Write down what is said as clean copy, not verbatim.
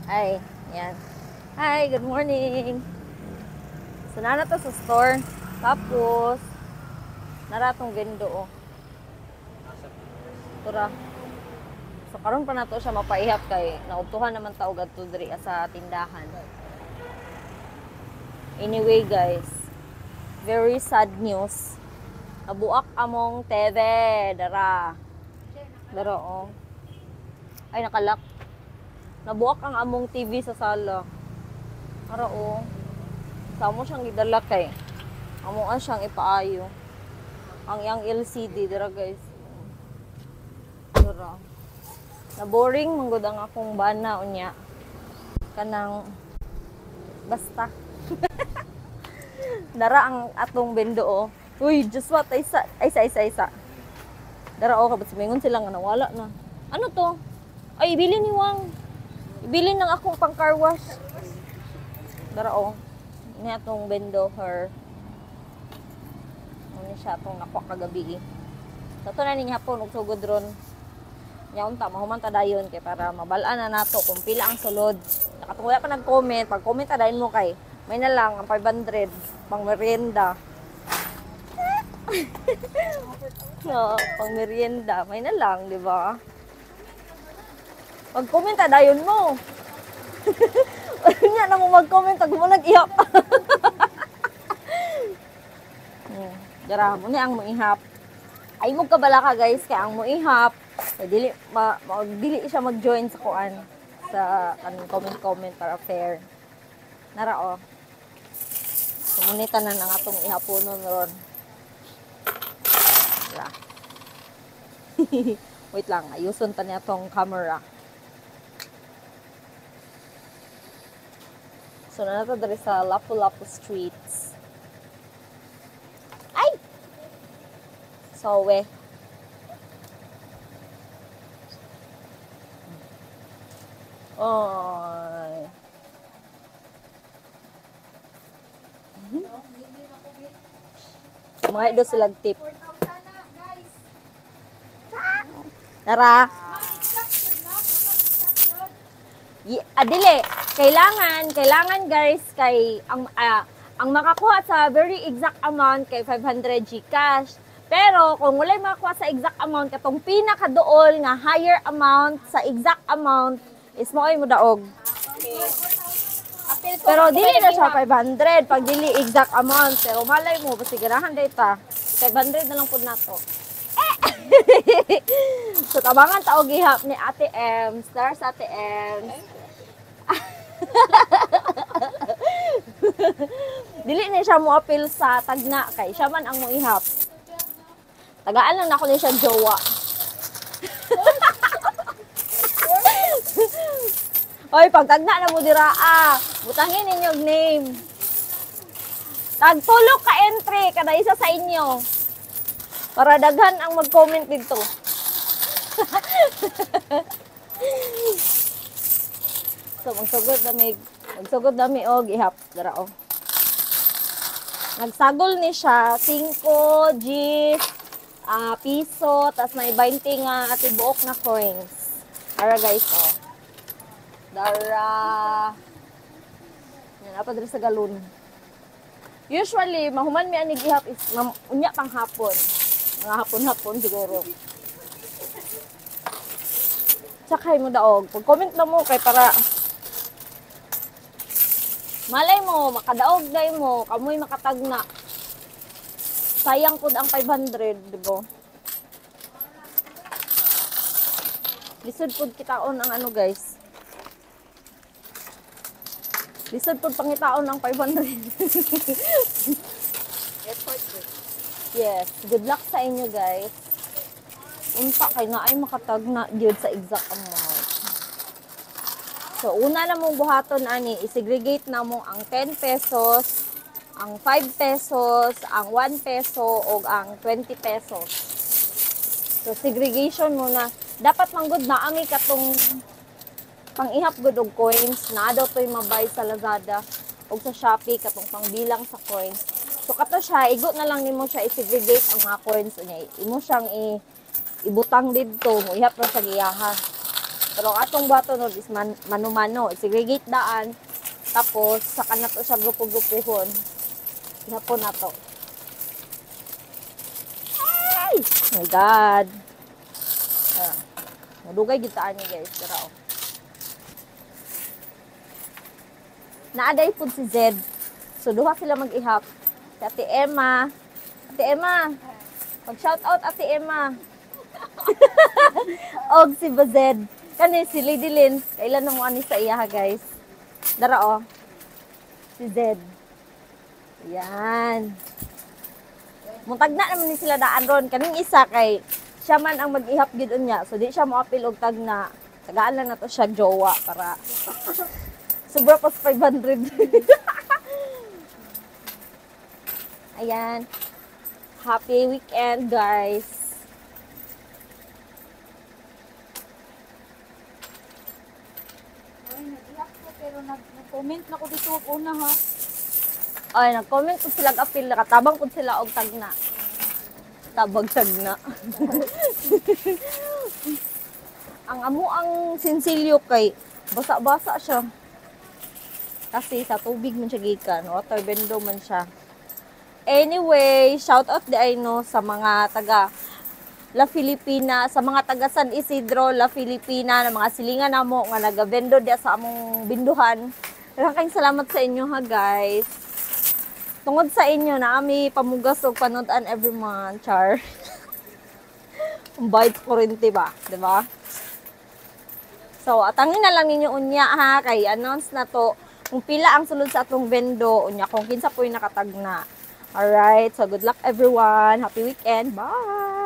Ay, yan. Hi, good morning. So, nana to sa store. Tapos, naratong gendo, oh. Tura. So, karon pa na to siya mapaihap kay nautuhan naman taog adto diri sa tindahan. Anyway, guys, very sad news. Nabuak among TV, dara. Dara, oh. Ay, nakalak. Nabuak ang among TV sa sala. Ara, oh. Samo siyang gidala kay. Amo siyang ipaayo. Ang yang LCD, dara, guys. Dara. Na boring manggod ang akong bana unya. Kanang basta. Dara ang atong bendo, oh. Uy, just what? Isa. Dara, oh, kabat simingon sila nga nawala na. Ano to? Ay, ibili ni Wang. Ibili ng akong pang car wash. Dara, oh. Ini atong bendo her. Ano siya atong nakuha kagabi. Sa ito na ning hapon, ug sugod ron. Yaon ta, mahuman ta dayon kay para mabalaan na nato kung pila ang sulod. Nakatungula pa nag-comment. Pag-comment ta dayon mo kay may na lang ang 500 pang merienda. No, pang merienda, may na lang, di ba? Pag-comment ta dayon mo. Nya na mo mag-comment pag mo nag-ihap. Dara mo ni ang muihap. Ay mo kabala ka guys kay ang muihap. Dili dili siya mag-join sa kuan sa kanang comment para fair. Nara oh. Sumunita na ang atong ihaponon ron. Yeah. Wait lang, ayuson ta niya tong camera. So, nanato dari sa Lapu-Lapu Streets. Ay! So, we. Oy. Mga ido silag tip. Tara. Adili, kailangan guys kay ang makakuha sa very exact amount kay 500 GCash. Pero kung walay makakuha sa exact amount katong pinakaduol nga higher amount sa exact amount is mo'y mo daog. Pero dili na siya 500 pag dili exact amount. Pero malay mo pasigurahan data 500 na lang pud nato. So tabangan ta og ihap ni Ate M, stars Ate M. Dili na siya mo appeal sa tagna kay siya man ang moihap. Tagaan lang nako ni siya jowa. Oy, pag tagna na mo dira butangin ninyo og name. Tagtulok ka entry kada isa sa inyo. Para daghan ang mag-comment dito. So, magsugod dami og ihap. Dara, oh. Nagsagol ni siya, 5 G's, piso, tas may 20 nga tibuok na coins. Ara guys, oh. Dara. Yan, apa dira sa galon. Usually, mahuman mi ani gihap is unya pang hapon. Mga hapon-hapon siguro. Sakay mo daog. Pag-comment na mo kay para malay mo, makadaog day mo, kamoy makatagna. Sayang pud ang 500, di ba? Lisod pud kitaon ang ano guys. Lisod pud pangitaon ang 500. Yes, good luck sa inyo guys. Unta kay na ay makatagna gyud sa exact amount. So una na mong buhaton ani, isegregate na mo ang 10 pesos, ang 5 pesos, ang 1 peso o ang 20 pesos. So segregation muna. Dapat manggod na ami katong pang-ihap gud og coins na daw toy mabay sa Lazada o sa Shopee katong pangbilang sa coins. So kato siya, igo na lang nimo siya i-segregate ang mga coins niya. Imo siyang ibutang didto, mo ihap ra sa giyaha. Pero ang atong buhaton nun is mano-mano. Segregate daan. Tapos, saka na to siya grupo-grupuhon. Ihapon na to. Ay! Oh my God. Madugay gitaan niya guys. Pero, naaday po si Zed. So, duha sila mag-ihap. Si Ate Emma. Ate Emma. Mag-shout out Ate Emma. Og si Bazed. Kani si Lady Lynn. Kailan na mo ani sa iya guys. Dara o. Si Zed. Yan. Muntag na naman ni sila daan ron. Kaning isa kay siya man ang mag-ihap gid unya. So di siya mo apil og tag na. Tagaan lang na to siya jowa para sobra pas 500. Ayan. Happy weekend, guys. Ay, nag-iyak ko pero nag-comment na ko dito una ha. Ay, nag-comment po sila apil. Nakatabang po sila og tagna. Tabag tagna. Ang amo ang sinsilyo kay basa-basa siya. Kasi sa tubig man siya gikan. Water bendo man siya. Anyway, shout out di ay no sa mga taga La Filipina, sa mga taga San Isidro, La Filipina, na mga silingan namo nga naga-vendo dia sa among binduhan. Maraming salamat sa inyo ha guys. Tungod sa inyo na ami pamugas og panood-an every month, char. Bite ko rin, diba? Diba? So, atangin na lang ninyo unya ha, kay announce na to kung pila ang sulod sa atong vendo, unya kung kinsa po'y nakatagna. Alright, so good luck everyone. Happy weekend. Bye!